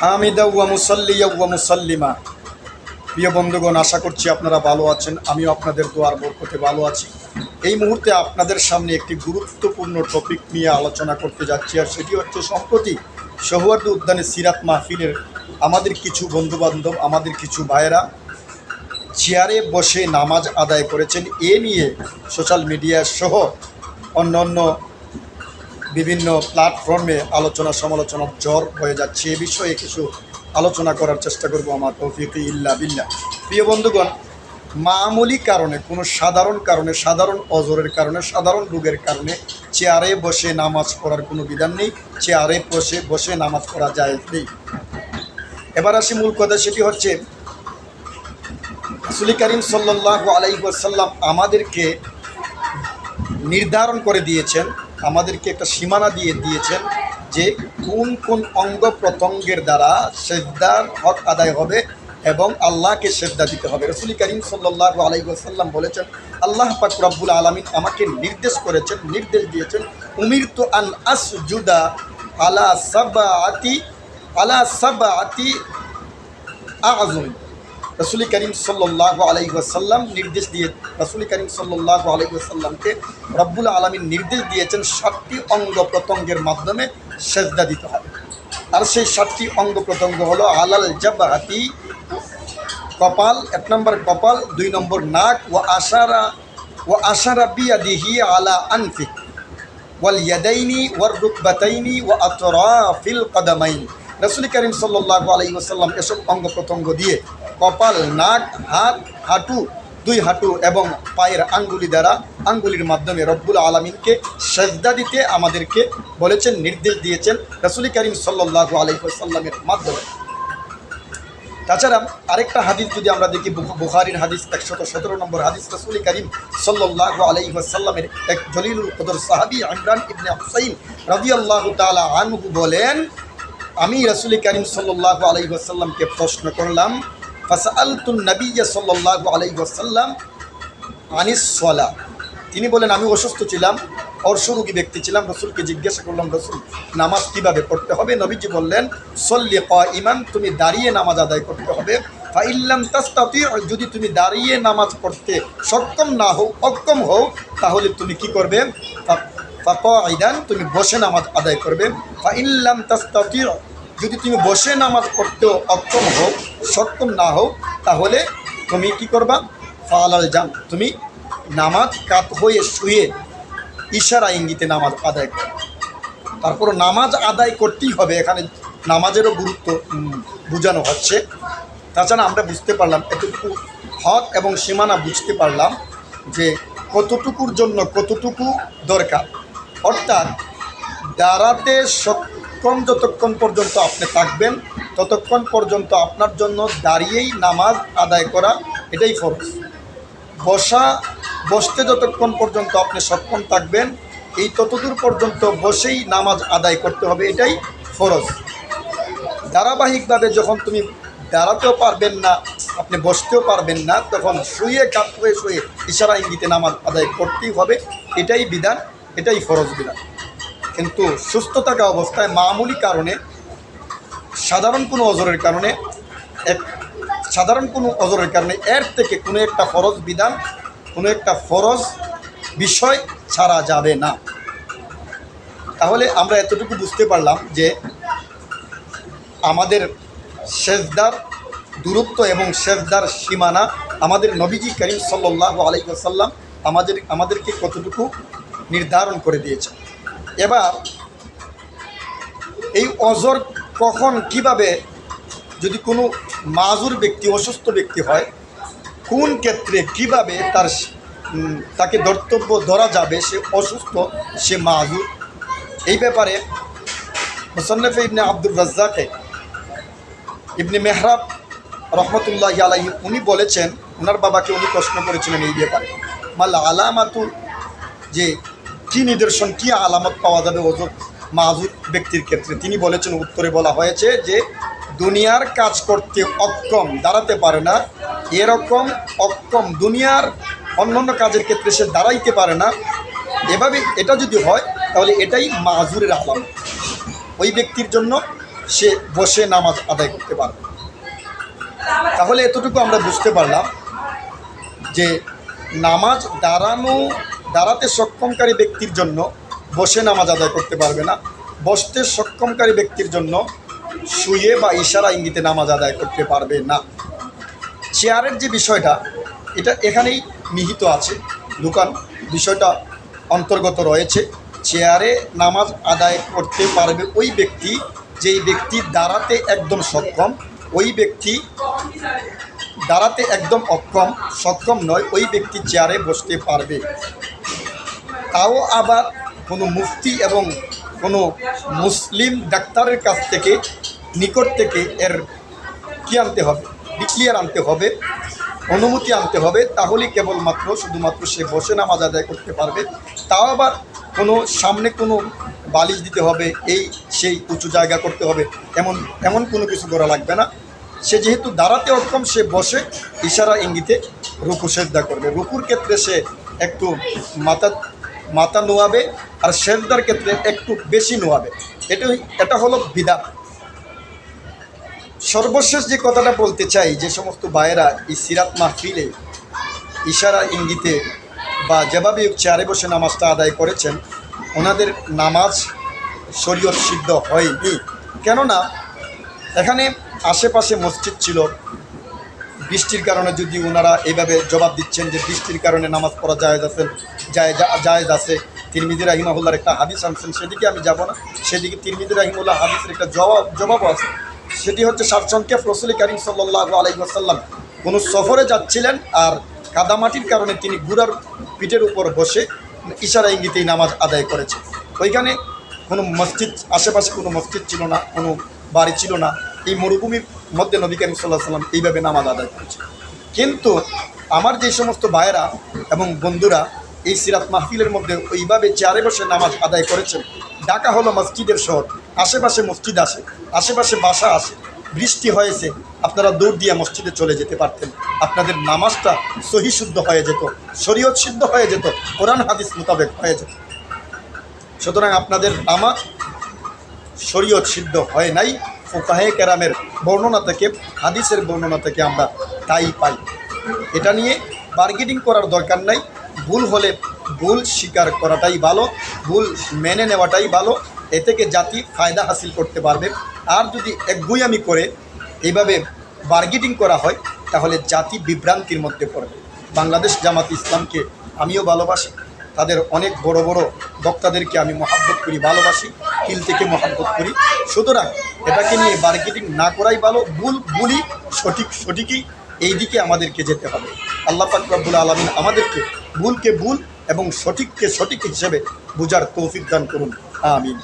হামিদা ওয়া মুসাল্লিয়া ওয়া মুসাল্লিমা। প্রিয় বন্ধুগণ, আশা করছি আপনারা ভালো আছেন। আমিও আপনাদের দোয়ার বরকতে ভালো আছি। এই মুহূর্তে আপনাদের সামনে একটি গুরুত্বপূর্ণ টপিক নিয়ে আলোচনা করতে যাচ্ছি, আর সেটি হচ্ছে সম্প্রতি সোহরাওয়ার্দী উদ্যানে সিরাত মাহফিলের আমাদের কিছু বন্ধুবান্ধব, আমাদের কিছু ভাইয়েরা চেয়ারে বসে নামাজ আদায় করেছেন। এ নিয়ে সোশ্যাল মিডিয়া সহ অন্যান্য বিভিন্ন প্ল্যাটফর্মে আলোচনা সমালোচনার ঝড় হয়ে যাচ্ছে। এ বিষয়ে কিছু আলোচনা করার চেষ্টা করব আমার তৌফিক ইল্লা বিল্লাহ। প্রিয় বন্ধুগণ, মামুলি কারণে, কোনো সাধারণ কারণে, সাধারণ অজরের কারণে, সাধারণ রোগের কারণে চেয়ারে বসে নামাজ পড়ার কোনো বিধান নেই। চেয়ারে বসে নামাজ পড়া যায় নেই। এবার আসি মূল কথা, সেটি হচ্ছে রাসূল করিম সাল্লাল্লাহু আলাইহি ওয়াসাল্লাম আমাদেরকে নির্ধারণ করে দিয়েছেন, আমাদেরকে একটা সীমানা দিয়ে দিয়েছেন যে কোন কোন অঙ্গ প্রত্যঙ্গের দ্বারা সেজদার হক আদায় হবে এবং আল্লাহকে সেজদা দিতে হবে। রাসূল করিম সাল্লাল্লাহু আলাইহি ওয়াসাল্লাম বলেছেন, আল্লাহ পাক রব্বুল আলামিন আমাকে নির্দেশ দিয়েছেন, উমিরতু আন আসজুদা আলা সাবআতি আযম। রাসূল করিম সাল্লাল্লাহু আলাইহি ওয়াসাল্লাম রাসূল করিম সাল্লাল্লাহু আলাইহি ওয়াসাল্লামকে রব্বুল আলামিন নির্দেশ দিয়েছেন 7টি অঙ্গ প্রত্যঙ্গের মাধ্যমে সেজদা দিতে হবে। আর সেই 7টি অঙ্গ প্রত্যঙ্গ হলো আলাল জাবহাতি, কপাল, 1 নম্বর কপাল, 2 নম্বর নাক, ওয়া আশারা বিয়াদিহি আলা আনফি ওয়াল ইয়াদাইনি ওয়ার রুকবাতাইনি ওয়া আতরাফিল কদামাইন। রাসূল করিম সাল্লাল্লাহু আলাইহি ওয়াসাল্লাম এসব অঙ্গ প্রত্যঙ্গ দিয়ে কপাল, নাক, হাত, হাঁটু, 2 হাঁটু এবং পায়ের আঙ্গুলির মাধ্যমে রব্বুল আলামিনকে সেজদা দিতে আমাদেরকে বলেছেন, নির্দেশ দিয়েছেন রাসূল করিম সাল্লাল্লাহু আলাইহি ওয়াসাল্লামের মাধ্যমে। তাছাড়া আরেকটা হাদিস যদি আমরা দেখি, বুখারীর হাদিস 117 নম্বর হাদিস, রাসূল করিম সাল্লাল্লাহু আলাইহি ওয়াসাল্লামের এক জলিলুল কদর সাহাবী ইমরান ইবনে হুসাইন রাদিয়াল্লাহু তাআলা আনহু বলেন, আমি রাসূল করিম সাল্লাল্লাহু আলাইহি ওয়াসাল্লামকে প্রশ্ন করলাম, ফাসআলতুন নবিয়্য সাল্লাল্লাহু আলাইহি ওয়াসাল্লাম আনিস সালাহ। তিনি বলেন, আমি অসুস্থ ছিলাম, অর্শরোগী ব্যক্তি ছিলাম, রাসূলকে জিজ্ঞাসা করলাম, রাসূল নামাজ কিভাবে পড়তে হবে? নবীজি বললেন, সল্লি কাইমান, তুমি দাঁড়িয়ে নামাজ আদায় করতে হবে। ফাইল্লাম তাস্তাতি, যদি তুমি দাঁড়িয়ে নামাজ পড়তে অক্ষম হও, তাহলে তুমি কি করবে? ফাকাইদান, তুমি বসে নামাজ আদায় করবে। ফাইল্লাম তাস্তাতি, যদি তুমি বসে নামাজ পড়তেও সক্ষম না হও, তাহলে তুমি কি করবা? ফালাল জাম, তুমি নামাজ কাত হয়ে শুয়ে ইশারা ইঙ্গিতে নামাজ আদায় করবে। তারপর নামাজ আদায় করতেই হবে, এখানে নামাজেরও গুরুত্ব বোঝানো হচ্ছে। তাছাড়া আমরা বুঝতে পারলাম, এতটুকু হক এবং সীমানা বুঝতে পারলাম যে কতটুকুর জন্য কতটুকু দরকার। অর্থাৎ দাঁড়াতে সক্ষম যতক্ষণ পর্যন্ত আপনি থাকবেন, ততক্ষণ পর্যন্ত আপনার জন্য দাঁড়িয়েই নামাজ আদায় করা এটাই ফরজ। বসতে যতক্ষণ পর্যন্ত আপনি সক্ষম থাকবেন, এই ততদূর পর্যন্ত বসেই নামাজ আদায় করতে হবে, এটাই ফরজ। ধারাবাহিকভাবে যখন তুমি দাঁড়াতেও পারবেন না, আপনি বসতেও পারবেন না, তখন কাত হয়ে শুয়ে ইশারা ইঙ্গিতে নামাজ আদায় করতেই হবে, এটাই বিধান, এটাই ফরজ বিধান। কিন্তু সুস্থ থাকা অবস্থায় মামুলি কারণে, সাধারণ কোনো অজরের কারণে এর থেকে কোনো একটা ফরজ বিধান, কোনো একটা ফরজ বিষয় ছাড়া যাবে না। তাহলে আমরা এতটুকু বুঝতে পারলাম যে আমাদের সেজদার দূরত্ব এবং সেজদার সীমানা আমাদের নবীজি করিম সাল্লাল্লাহু আলাইহি ওয়াসাল্লাম আমাদেরকে কতটুকু নির্ধারণ করে দিয়েছেন। এবার এই অজর কখন, কিভাবে, যদি কোনো মাজুর ব্যক্তি, অসুস্থ ব্যক্তি হয়, কোন ক্ষেত্রে কিভাবে তাকে ধরা যাবে, সে অসুস্থ, সে মাজুর, এই ব্যাপারে মুসান্নাফ ইবনে আব্দুর রাজ্জাক ইবনে মেহরাব রহমতুল্লাহি আলাইহি উনি বলেছেন, ওনার বাবাকে উনি প্রশ্ন করেছিলেন এই ব্যাপারে, মাল আলামাতু, যে কী নিদর্শন, কী আলামত পাওয়া যাবে মাজুর ব্যক্তির ক্ষেত্রে। তিনি বলেছেন, উত্তরে বলা হয়েছে যে দুনিয়ার কাজ করতে অক্ষম, দাঁড়াতে পারে না, এরকম অক্ষম, দুনিয়ার অন্যান্য কাজের ক্ষেত্রে সে দাঁড়াইতে পারে না, এটা যদি হয় তাহলে এটাই মাজুরের আলামত। ওই ব্যক্তির জন্য সে বসে নামাজ আদায় করতে পারবে। তাহলে এতটুকু আমরা বুঝতে পারলাম যে নামাজ দাঁড়াতে সক্ষমকারী ব্যক্তির জন্য বসে নামাজ আদায় করতে পারবে না, বসতে সক্ষমকারী ব্যক্তির জন্য শুয়ে বা ইশারা ইঙ্গিতে নামাজ আদায় করতে পারবে না। চেয়ারের যে বিষয়টা, এটা এখানেই নিহিত আছে, বিষয়টা অন্তর্গত রয়েছে। চেয়ারে নামাজ আদায় করতে পারবে ওই ব্যক্তি যেই ব্যক্তি দাঁড়াতে একদম সক্ষম, ওই ব্যক্তি দাঁড়াতে একদম সক্ষম নয়, ওই ব্যক্তি চেয়ারে বসতে পারবে। তাও আবার কোনো মুফতি এবং কোনো মুসলিম ডাক্তারের কাছ থেকে, নিকট থেকে এর কি আনতে হবে, ডিক্লিয়ার আনতে হবে, অনুমতি আনতে হবে, তাহলেই কেবলমাত্র শুধুমাত্র সে বসে নামাজ আদায় করতে পারবে। তাও আবার কোনো সামনে কোনো বালিশ দিতে হবে, এই সেই উঁচু জায়গা করতে হবে, এমন কোনো কিছু করা লাগবে না। সে যেহেতু দাঁড়াতে অক্ষম, সে বসে ইশারা ইঙ্গিতে রুকু সেজদা করবে। রুকুর ক্ষেত্রে সে একটু মাথা নোয়াবে, আর সেজদার ক্ষেত্রে একটু বেশি নোয়াবে। এটা হলো বিধান। সর্বশেষ যে কথাটা বলতে চাই, যে সমস্ত ভাইয়েরা এই সিরাত মাহফিলে ইশারা ইঙ্গিতে বা যেভাবে চেয়ারে বসে নামাজটা আদায় করেছেন, ওনাদের নামাজ শরীয়ত সিদ্ধ হয়নি। কেননা এখানে আশেপাশে মসজিদ ছিল, বৃষ্টির কারণে যদি ওনারা এইভাবে জবাব দিচ্ছেন যে বৃষ্টির কারণে নামাজ পড়া জায়েজ আছে, তিরমিজি রাহিমাহুল্লাহর একটা হাদিস আনছেন, সেদিকে আমি যাব না। সেদিকে তিরমিজি রাহিমাহুল্লাহ হাদিসের একটা জবাবও আছে। সেটি হচ্ছে সারসংক্ষেপ, রাসূল কারীম সাল্লাল্লাহু আলাইহি ওয়াসাল্লাম কোনো সফরে যাচ্ছিলেন, আর কাদামাটির কারণে তিনি ঘোড়ার পিঠের উপর বসে ইশারা ইঙ্গিতেই নামাজ আদায় করেছে। ওইখানে কোনো মসজিদ, আশেপাশে কোনো মসজিদ ছিল না, কোনো বাড়ি ছিল না। এই মরুভূমির মধ্যে নবী করিম সাল্লাল্লাহু আলাইহি ওয়াসাল্লাম এইভাবে নামাজ আদায় করেছে। কিন্তু আমার যে সমস্ত ভাইয়েরা এবং বন্ধুরা এই সিরাত মাহফিলের মধ্যে ওইভাবে চেয়ারে বসে নামাজ আদায় করেছেন, ঢাকা হলো মসজিদের শহর, আশেপাশে মসজিদ আসে, আশেপাশে বাসা আসে, বৃষ্টি হয়েছে, আপনারা দৌড় দিয়ে মসজিদে চলে যেতে পারতেন, আপনাদের নামাজটা সহি শুদ্ধ হয়ে যেত, শরীয়ত সিদ্ধ হয়ে যেত, কোরআন হাদিস মোতাবেক হয়ে যেত। সুতরাং আপনাদের নামাজ শরীয়ত সিদ্ধ হয় নাই। ফুকাহে কেরামের বর্ণনা থেকে, হাদিসের বর্ণনা থেকে আমরা তাই পাই। এটা নিয়ে বার্গেনিং করার দরকার নাই। ভুল হলে ভুল স্বীকার করাটাই ভালো, ভুল মেনে নেওয়াটাই ভালো। এ থেকে জাতি ফায়দা হাসিল করতে পারবে। আর যদি একগুঁয়ামি করে এইভাবে বার্গেনিং করা হয়, তাহলে জাতি বিভ্রান্তির মধ্যে পড়বে। বাংলাদেশ জামাত ইসলামকে আমিও ভালোবাসি, তাদের অনেক বড় বড় বক্তাদেরকে আমি মহাব্বত করি, ভালোবাসি, দিল থেকে মহাব্বত করি। সুতরাং এটাকে নিয়ে বার্গেনিং না করাই ভালো। ভুলই সঠিকই, এই দিকে আমাদেরকে যেতে হবে। আল্লাহ পাক রব্বুল আলামিন আমাদেরকে ভুলকে ভুল এবং সঠিককে সঠিক হিসেবে বুঝার তৌফিক দান করুন। আমিন।